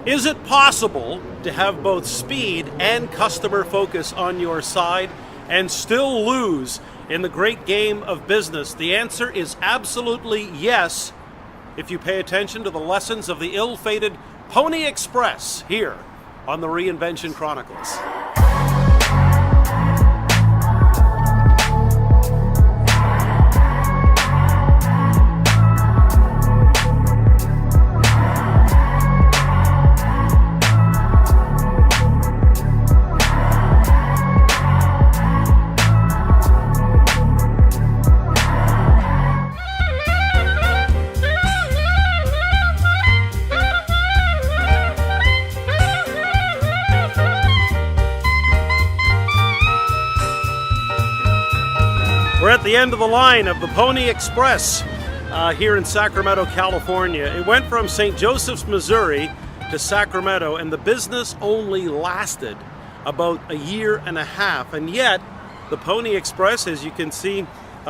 Is it possible to have both speed and customer focus on your side and still lose in the great game of business? The answer is absolutely yes, if you pay attention to the lessons of the ill-fated Pony Express here on the Reinvention Chronicles. We're at the end of the line of the Pony Express here in Sacramento, California. It went from St. Joseph's, Missouri to Sacramento, and the business only lasted about a year and a half. And yet, the Pony Express, as you can see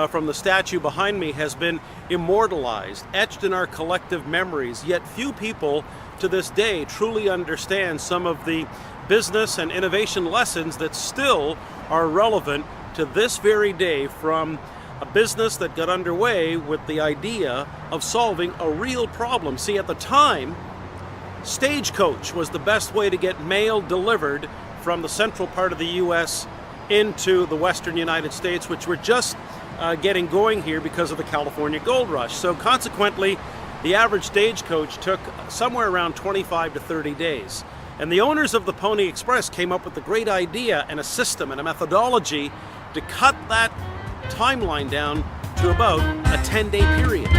from the statue behind me, has been immortalized, etched in our collective memories. Yet few people to this day truly understand some of the business and innovation lessons that still are relevant to this very day, from a business that got underway with the idea of solving a real problem. See, at the time, stagecoach was the best way to get mail delivered from the central part of the U.S. into the western United States, which were just getting going here because of the California gold rush. So consequently, the average stagecoach took somewhere around 25 to 30 days. And the owners of the Pony Express came up with a great idea and a system and a methodology to cut that timeline down to about a 10-day period.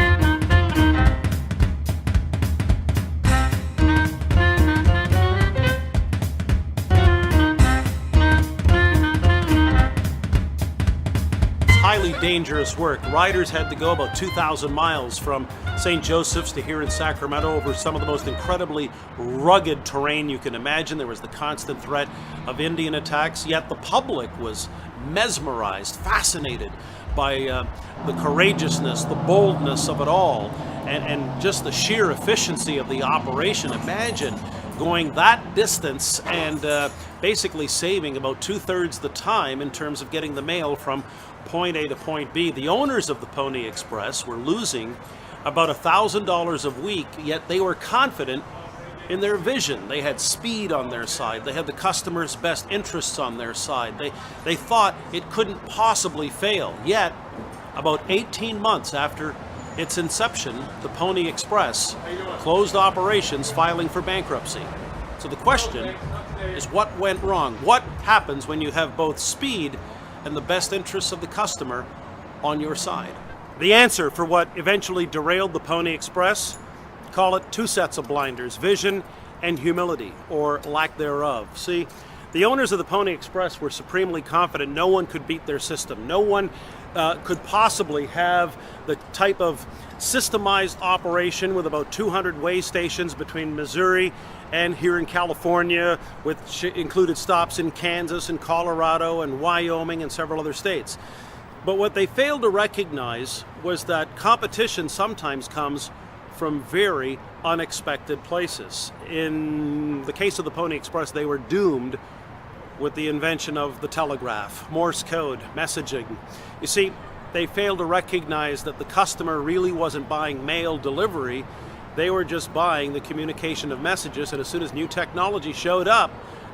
Highly dangerous work. Riders had to go about 2,000 miles from St. Joseph's to here in Sacramento over some of the most incredibly rugged terrain you can imagine. There was the constant threat of Indian attacks, yet the public was mesmerized, fascinated by the courageousness, the boldness of it all, and just the sheer efficiency of the operation. Imagine going that distance and basically saving about 2/3 the time in terms of getting the mail from point A to point B. The owners of the Pony Express were losing about $1,000 a week, yet they were confident in their vision. They had speed on their side. They had the customer's best interests on their side. They thought it couldn't possibly fail. Yet, about 18 months after its inception, the Pony Express closed operations, filing for bankruptcy. So the question is, what went wrong? What happens when you have both speed and the best interests of the customer on your side? The answer for what eventually derailed the Pony Express, call it two sets of blinders: vision and humility, or lack thereof. See, the owners of the Pony Express were supremely confident no one could beat their system. No one could possibly have the type of systemized operation with about 200 way stations between Missouri and here in California, which included stops in Kansas and Colorado and Wyoming and several other states. But what they failed to recognize was that competition sometimes comes from very unexpected places. In the case of the Pony Express, they were doomed with the invention of the telegraph, Morse code, messaging. You see, they failed to recognize that the customer really wasn't buying mail delivery. They were just buying the communication of messages, and as soon as new technology showed up,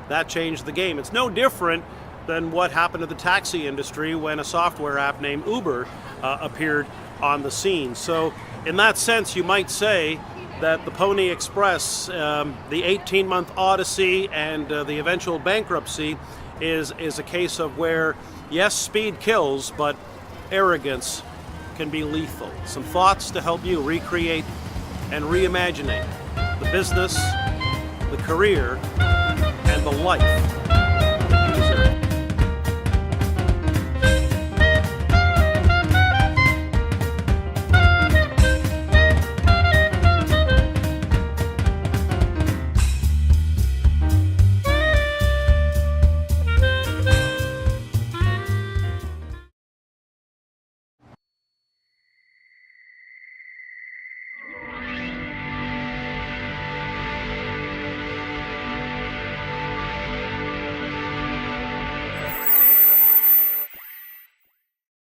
that changed the game. It's no different than what happened to the taxi industry when a software app named Uber appeared on the scene. So in that sense, you might say that the Pony Express, the 18-month odyssey and the eventual bankruptcy is a case of where, yes, speed kills, but arrogance can be lethal. Some thoughts to help you recreate and reimagine the business, the career, and the life